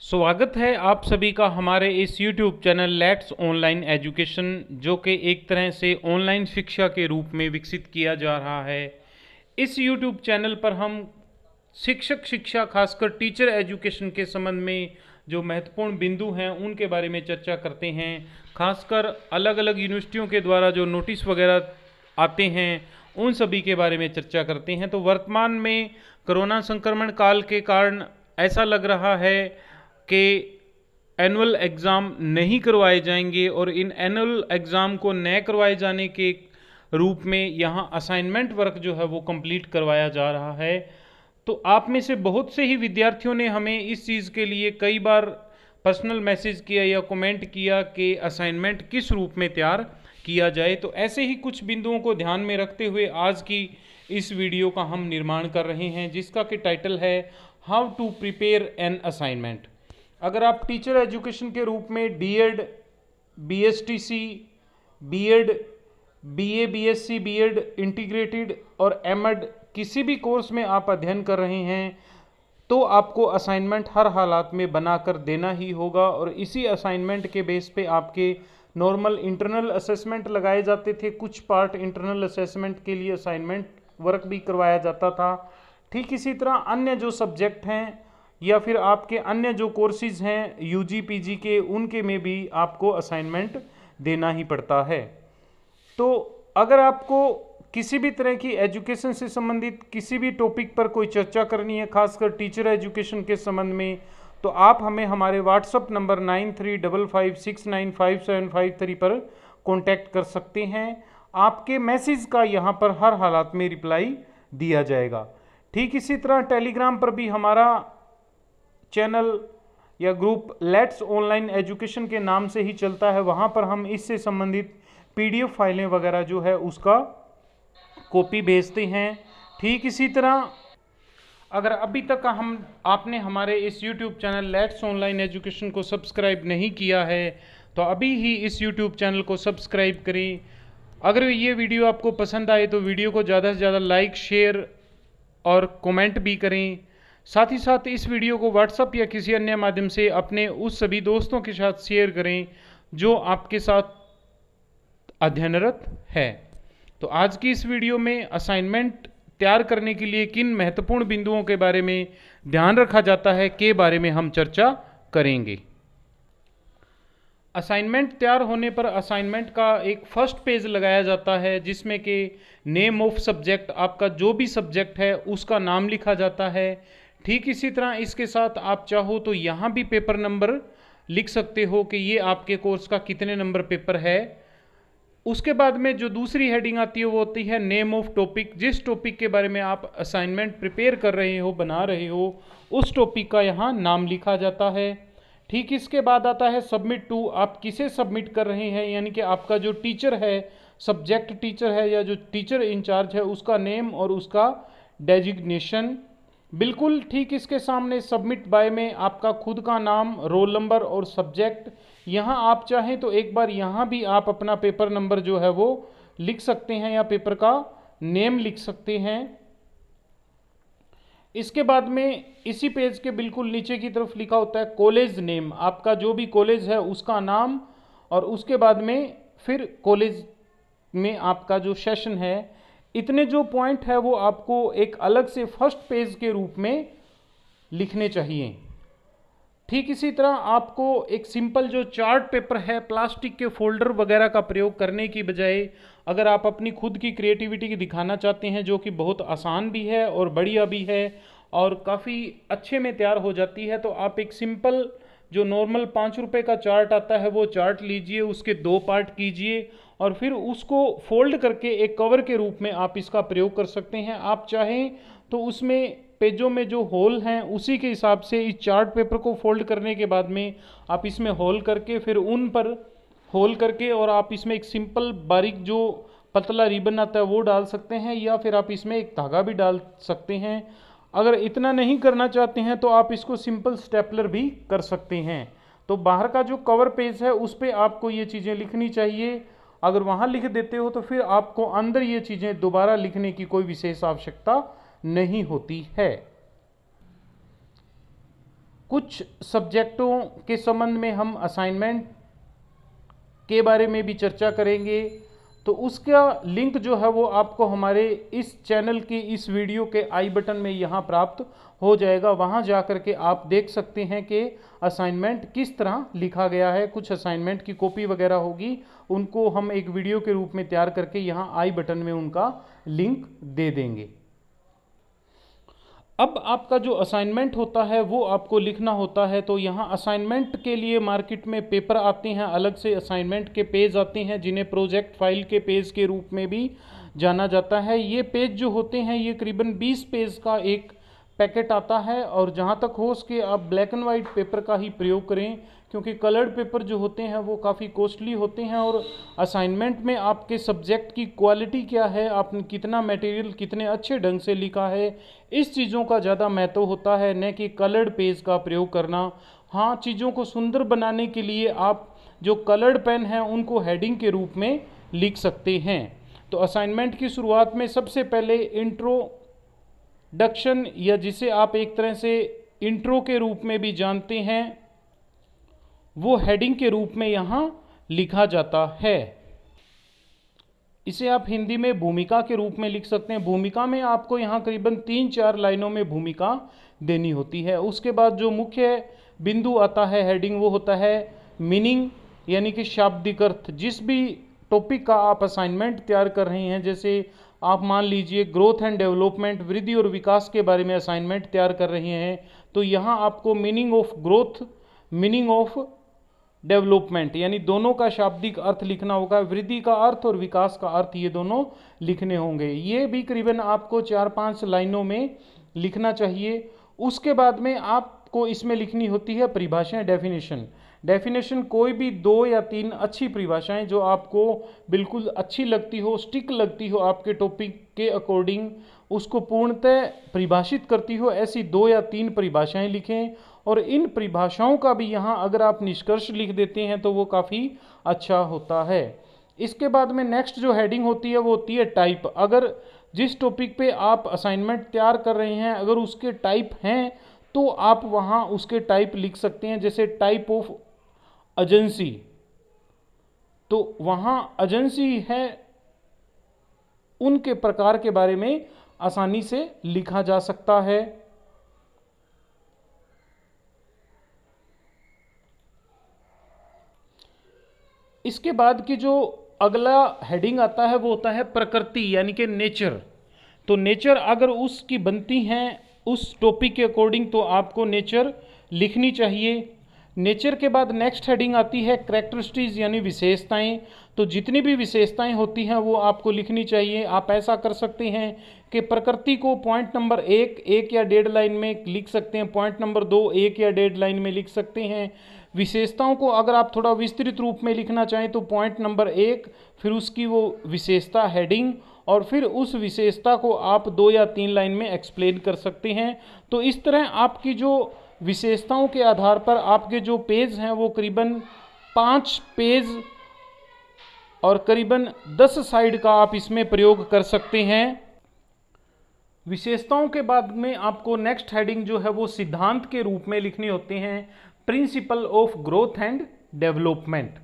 स्वागत है आप सभी का हमारे इस YouTube channel let's online education, जो कि एक तरह से ऑनलाइन शिक्षा के रूप में विकसित किया जा रहा है। इस YouTube चैनल पर हम शिक्षा खासकर टीचर एजुकेशन के संबंध में जो महत्वपूर्ण बिंदु हैं उनके बारे में चर्चा करते हैं। खासकर अलग अलग यूनिवर्सिटियों के द्वारा जो नोटिस वगैरह आते हैं उन सभी के बारे में चर्चा करते हैं। तो वर्तमान में कोरोना संक्रमण काल के कारण ऐसा लग रहा है कि एनुअल एग्ज़ाम नहीं करवाए जाएंगे और इन एनुअल एग्ज़ाम को न करवाए जाने के रूप में यहाँ असाइनमेंट वर्क जो है वो कंप्लीट करवाया जा रहा है। तो आप में से बहुत से ही विद्यार्थियों ने हमें इस चीज़ के लिए कई बार पर्सनल मैसेज किया या कमेंट किया कि असाइनमेंट किस रूप में तैयार किया जाए। तो ऐसे ही कुछ बिंदुओं को ध्यान में रखते हुए आज की इस वीडियो का हम निर्माण कर रहे हैं, जिसका कि टाइटल है how to prepare an assignment. अगर आप टीचर एजुकेशन के रूप में DEd, BSTC, BEd, BA, BSc, BEd integrated और एमएड किसी भी कोर्स में आप अध्ययन कर रहे हैं तो आपको असाइनमेंट हर हालात में बनाकर देना ही होगा। और इसी असाइनमेंट के बेस पे आपके नॉर्मल इंटरनल असेसमेंट लगाए जाते थे। कुछ पार्ट इंटरनल असेसमेंट के लिए असाइनमेंट वर्क भी करवाया जाता था। ठीक इसी तरह अन्य जो सब्जेक्ट हैं या फिर आपके अन्य जो कोर्सेज हैं यूजी पीजी के, उनके में भी आपको असाइनमेंट देना ही पड़ता है। तो अगर आपको किसी भी तरह की एजुकेशन से संबंधित किसी भी टॉपिक पर कोई चर्चा करनी है, खासकर टीचर एजुकेशन के संबंध में, तो आप हमें हमारे व्हाट्सएप नंबर 9355695753 पर कांटेक्ट कर सकते हैं। आपके मैसेज का यहाँ पर हर हालात में रिप्लाई दिया जाएगा। ठीक इसी तरह टेलीग्राम पर भी हमारा चैनल या ग्रुप लेट्स ऑनलाइन एजुकेशन के नाम से ही चलता है। वहाँ पर हम इससे संबंधित पीडीएफ फाइलें वगैरह जो है उसका कॉपी भेजते हैं। ठीक इसी तरह अगर अभी तक आपने हमारे इस YouTube channel let's online education को सब्सक्राइब नहीं किया है तो अभी ही इस YouTube चैनल को सब्सक्राइब करें। अगर ये वीडियो आपको पसंद आए तो वीडियो को ज़्यादा से ज़्यादा लाइक, शेयर और कमेंट भी करें। साथ ही साथ इस वीडियो को व्हाट्सएप या किसी अन्य माध्यम से अपने उस सभी दोस्तों के साथ शेयर करें जो आपके साथ अध्ययनरत है। तो आज की इस वीडियो में असाइनमेंट तैयार करने के लिए किन महत्वपूर्ण बिंदुओं के बारे में ध्यान रखा जाता है के बारे में हम चर्चा करेंगे। असाइनमेंट तैयार होने पर असाइनमेंट का एक फर्स्ट पेज लगाया जाता है जिसमें कि नेम ऑफ सब्जेक्ट, आपका जो भी सब्जेक्ट है उसका नाम लिखा जाता है। ठीक इसी तरह इसके साथ आप चाहो तो यहाँ भी पेपर नंबर लिख सकते हो कि ये आपके कोर्स का कितने नंबर पेपर है। उसके बाद में जो दूसरी हेडिंग आती है वो होती है नेम ऑफ टॉपिक। जिस टॉपिक के बारे में आप असाइनमेंट प्रिपेयर कर रहे हो, बना रहे हो, उस टॉपिक का यहाँ नाम लिखा जाता है। ठीक इसके बाद आता है सबमिट टू, आप किसे सबमिट कर रहे हैं, यानी कि आपका जो टीचर है, सब्जेक्ट टीचर है या जो टीचर इंचार्ज है, उसका नेम और उसका डेजिग्नेशन। बिल्कुल ठीक इसके सामने सबमिट बाय में आपका खुद का नाम, रोल नंबर और सब्जेक्ट। यहाँ आप चाहें तो एक बार यहाँ भी आप अपना पेपर नंबर जो है वो लिख सकते हैं या पेपर का नेम लिख सकते हैं। इसके बाद में इसी पेज के बिल्कुल नीचे की तरफ लिखा होता है कॉलेज नेम, आपका जो भी कॉलेज है उसका नाम, और उसके बाद में फिर कॉलेज में आपका जो सेशन है। इतने जो पॉइंट है वो आपको एक अलग से फर्स्ट पेज के रूप में लिखने चाहिए। ठीक इसी तरह आपको एक सिंपल जो चार्ट पेपर है, प्लास्टिक के फोल्डर वगैरह का प्रयोग करने की बजाय अगर आप अपनी खुद की क्रिएटिविटी दिखाना चाहते हैं, जो कि बहुत आसान भी है और बढ़िया भी है और काफ़ी अच्छे में तैयार हो जाती है, तो आप एक सिंपल जो नॉर्मल 5 रुपये का चार्ट आता है वो चार्ट लीजिए, उसके 2 पार्ट कीजिए और फिर उसको फोल्ड करके एक कवर के रूप में आप इसका प्रयोग कर सकते हैं। आप चाहें तो उसमें पेजों में जो होल हैं उसी के हिसाब से इस चार्ट पेपर को फोल्ड करने के बाद में आप इसमें होल करके फिर उन पर होल करके और आप इसमें एक सिंपल बारीक जो पतला रिबन आता है वो डाल सकते हैं, या फिर आप इसमें एक धागा भी डाल सकते हैं। अगर इतना नहीं करना चाहते हैं तो आप इसको सिंपल स्टेपलर भी कर सकते हैं। तो बाहर का जो कवर पेज है उस पर आपको ये चीज़ें लिखनी चाहिए। अगर वहाँ लिख देते हो तो फिर आपको अंदर ये चीज़ें दोबारा लिखने की कोई विशेष आवश्यकता नहीं होती है। कुछ सब्जेक्टों के संबंध में हम असाइनमेंट के बारे में भी चर्चा करेंगे। तो उसका लिंक जो है वो आपको हमारे इस चैनल की इस वीडियो के आई बटन में यहाँ प्राप्त हो जाएगा। वहाँ जा कर के आप देख सकते हैं कि असाइनमेंट किस तरह लिखा गया है। कुछ असाइनमेंट की कॉपी वगैरह होगी, उनको हम एक वीडियो के रूप में तैयार करके यहाँ आई बटन में उनका लिंक दे देंगे। अब आपका जो असाइनमेंट होता है वो आपको लिखना होता है। तो यहाँ असाइनमेंट के लिए मार्केट में पेपर आते हैं, अलग से असाइनमेंट के पेज आते हैं जिन्हें प्रोजेक्ट फाइल के पेज के रूप में भी जाना जाता है। ये पेज जो होते हैं ये करीबन 20 पेज का एक पैकेट आता है, और जहाँ तक हो सके आप ब्लैक एंड वाइट पेपर का ही प्रयोग करें, क्योंकि कलर्ड पेपर जो होते हैं वो काफ़ी कॉस्टली होते हैं। और असाइनमेंट में आपके सब्जेक्ट की क्वालिटी क्या है, आपने कितना मटेरियल कितने अच्छे ढंग से लिखा है, इस चीज़ों का ज़्यादा महत्व होता है, न कि कलर्ड पेज का प्रयोग करना। हाँ, चीज़ों को सुंदर बनाने के लिए आप जो कलर्ड पेन हैं उनको हेडिंग के रूप में लिख सकते हैं। तो असाइनमेंट की शुरुआत में सबसे पहले इंट्रोडक्शन, या जिसे आप एक तरह से इंट्रो के रूप में भी जानते हैं, वो हेडिंग के रूप में यहाँ लिखा जाता है। इसे आप हिंदी में भूमिका के रूप में लिख सकते हैं। भूमिका में आपको यहाँ करीबन 3-4 लाइनों में भूमिका देनी होती है। उसके बाद जो मुख्य बिंदु आता है हेडिंग, वो होता है मीनिंग, यानी कि शाब्दिक अर्थ। जिस भी टॉपिक का आप असाइनमेंट तैयार कर रहे हैं, जैसे आप मान लीजिए ग्रोथ एंड डेवलपमेंट, वृद्धि और विकास के बारे में असाइनमेंट तैयार कर रहे हैं, तो यहाँ आपको meaning of growth, meaning of development, यानी दोनों का शाब्दिक अर्थ लिखना होगा। वृद्धि का अर्थ और विकास का अर्थ ये दोनों लिखने होंगे। ये भी करीबन आपको 4-5 लाइनों में लिखना चाहिए। उसके बाद में आपको इसमें लिखनी होती है परिभाषाएं, डेफिनेशन। डेफिनेशन कोई भी 2 या 3 अच्छी परिभाषाएं जो आपको बिल्कुल अच्छी लगती हो, स्टिक लगती हो आपके टॉपिक के अकॉर्डिंग, उसको पूर्णतः परिभाषित करती हो, ऐसी 2 या 3 परिभाषाएं लिखें। और इन परिभाषाओं का भी यहाँ अगर आप निष्कर्ष लिख देते हैं तो वो काफ़ी अच्छा होता है। इसके बाद में नेक्स्ट जो हेडिंग होती है वो होती है टाइप। अगर जिस टॉपिक पे आप असाइनमेंट तैयार कर रहे हैं अगर उसके टाइप हैं तो आप वहाँ उसके टाइप लिख सकते हैं। जैसे टाइप ऑफ एजेंसी, तो वहाँ एजेंसी है, उनके प्रकार के बारे में आसानी से लिखा जा सकता है। इसके बाद की जो अगला हेडिंग आता है वो होता है प्रकृति, यानी कि नेचर। तो नेचर अगर उसकी बनती हैं उस टॉपिक के अकॉर्डिंग तो आपको नेचर लिखनी चाहिए। नेचर के बाद नेक्स्ट हेडिंग आती है कैरेक्टरिस्टिक्स, यानी विशेषताएं। तो जितनी भी विशेषताएं होती हैं वो आपको लिखनी चाहिए। आप ऐसा कर सकते हैं कि प्रकृति को पॉइंट नंबर 1 या 1.5 लाइन में लिख सकते हैं, पॉइंट नंबर 2 1 या 1.5 लाइन में लिख सकते हैं। विशेषताओं को अगर आप थोड़ा विस्तृत रूप में लिखना चाहें तो पॉइंट नंबर 1, फिर उसकी वो विशेषता हेडिंग, और फिर उस विशेषता को आप 2 या 3 लाइन में एक्सप्लेन कर सकते हैं। तो इस तरह आपकी जो विशेषताओं के आधार पर आपके जो पेज हैं वो करीबन 5 पेज और करीबन 10 साइड का आप इसमें प्रयोग कर सकते हैं। विशेषताओं के बाद में आपको नेक्स्ट हेडिंग जो है वो सिद्धांत के रूप में लिखनी होते हैं, principle of growth and development.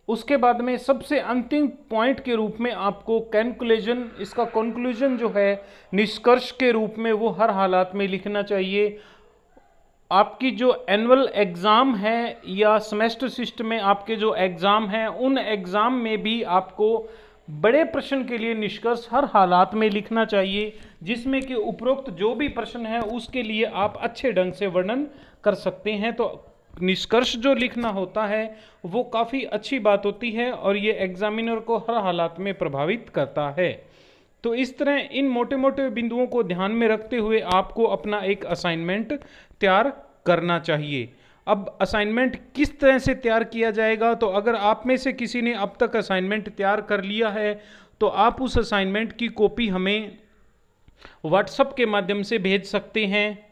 उसके बाद में सबसे अंतिम पॉइंट के रूप में आपको कैलकुलेशन, इसका कंक्लूजन जो है निष्कर्ष के रूप में वो हर हालात में लिखना चाहिए। आपकी जो एनुअल एग्ज़ाम है या सेमेस्टर सिस्टम में आपके जो एग्ज़ाम हैं उन एग्ज़ाम में भी आपको बड़े प्रश्न के लिए निष्कर्ष हर हालात में लिखना चाहिए, जिसमें कि उपरोक्त जो भी प्रश्न है उसके लिए आप अच्छे ढंग से वर्णन कर सकते हैं। तो निष्कर्ष जो लिखना होता है वो काफ़ी अच्छी बात होती है और ये एग्जामिनर को हर हालात में प्रभावित करता है। तो इस तरह इन मोटे मोटे बिंदुओं को ध्यान में रखते हुए आपको अपना एक असाइनमेंट तैयार करना चाहिए। अब असाइनमेंट किस तरह से तैयार किया जाएगा, तो अगर आप में से किसी ने अब तक असाइनमेंट तैयार कर लिया है तो आप उस असाइनमेंट की कॉपी हमें व्हाट्सएप के माध्यम से भेज सकते हैं।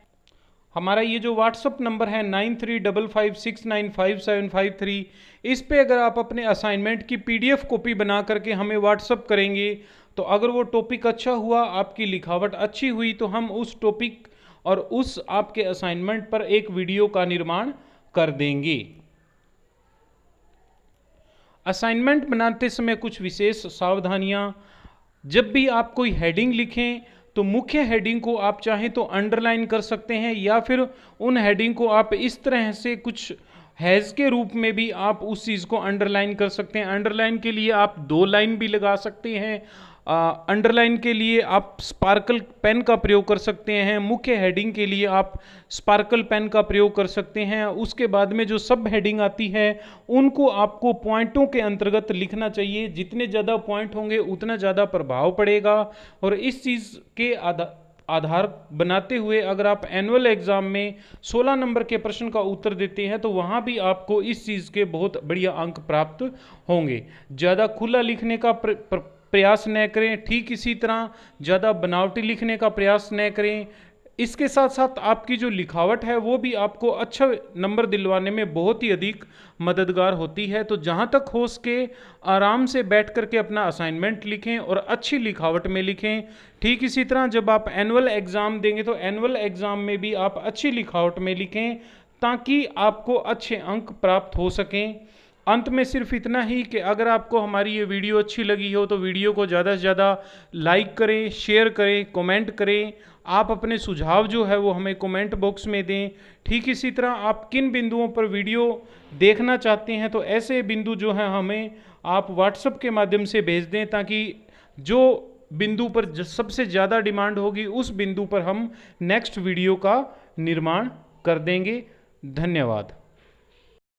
हमारा ये जो व्हाट्सएप नंबर है 9355695753, इस पे अगर आप अपने असाइनमेंट की PDF कॉपी बना करके हमें व्हाट्सएप करेंगे तो अगर वो टॉपिक अच्छा हुआ, आपकी लिखावट अच्छी हुई, तो हम उस टॉपिक और उस आपके असाइनमेंट पर एक वीडियो का निर्माण कर देंगे। असाइनमेंट बनाते समय कुछ विशेष सावधानियां। जब भी आप कोई हेडिंग लिखें तो मुख्य हेडिंग को आप चाहें तो अंडरलाइन कर सकते हैं, या फिर उन हेडिंग को आप इस तरह से कुछ हैज के रूप में भी आप उस चीज़ को अंडरलाइन कर सकते हैं। अंडरलाइन के लिए आप 2 लाइन भी लगा सकते हैं। अंडरलाइन के लिए आप स्पार्कल पेन का प्रयोग कर सकते हैं। मुख्य हेडिंग के लिए आप स्पार्कल पेन का प्रयोग कर सकते हैं। उसके बाद में जो सब हेडिंग आती है उनको आपको पॉइंटों के अंतर्गत लिखना चाहिए। जितने ज़्यादा पॉइंट होंगे उतना ज़्यादा प्रभाव पड़ेगा। और इस चीज़ के आधार बनाते हुए अगर आप एनुअल एग्जाम में 16 नंबर के प्रश्न का उत्तर देते हैं तो वहाँ भी आपको इस चीज़ के बहुत बढ़िया अंक प्राप्त होंगे। ज़्यादा खुला लिखने का प्रयास न करें, ठीक इसी तरह ज़्यादा बनावटी लिखने का प्रयास न करें। इसके साथ साथ आपकी जो लिखावट है वो भी आपको अच्छा नंबर दिलवाने में बहुत ही अधिक मददगार होती है। तो जहाँ तक हो सके आराम से बैठ करके अपना असाइनमेंट लिखें और अच्छी लिखावट में लिखें। ठीक इसी तरह जब आप एनुअल एग्ज़ाम देंगे तो एनुअल एग्ज़ाम में भी आप अच्छी लिखावट में लिखें ताकि आपको अच्छे अंक प्राप्त हो सकें। अंत में सिर्फ इतना ही कि अगर आपको हमारी ये वीडियो अच्छी लगी हो तो वीडियो को ज़्यादा से ज़्यादा लाइक करें, शेयर करें, कमेंट करें। आप अपने सुझाव जो है वो हमें कमेंट बॉक्स में दें। ठीक इसी तरह आप किन बिंदुओं पर वीडियो देखना चाहते हैं तो ऐसे बिंदु जो हैं हमें आप व्हाट्सएप के माध्यम से भेज दें, ताकि जो बिंदु पर सबसे ज़्यादा डिमांड होगी उस बिंदु पर हम नेक्स्ट वीडियो का निर्माण कर देंगे। धन्यवाद।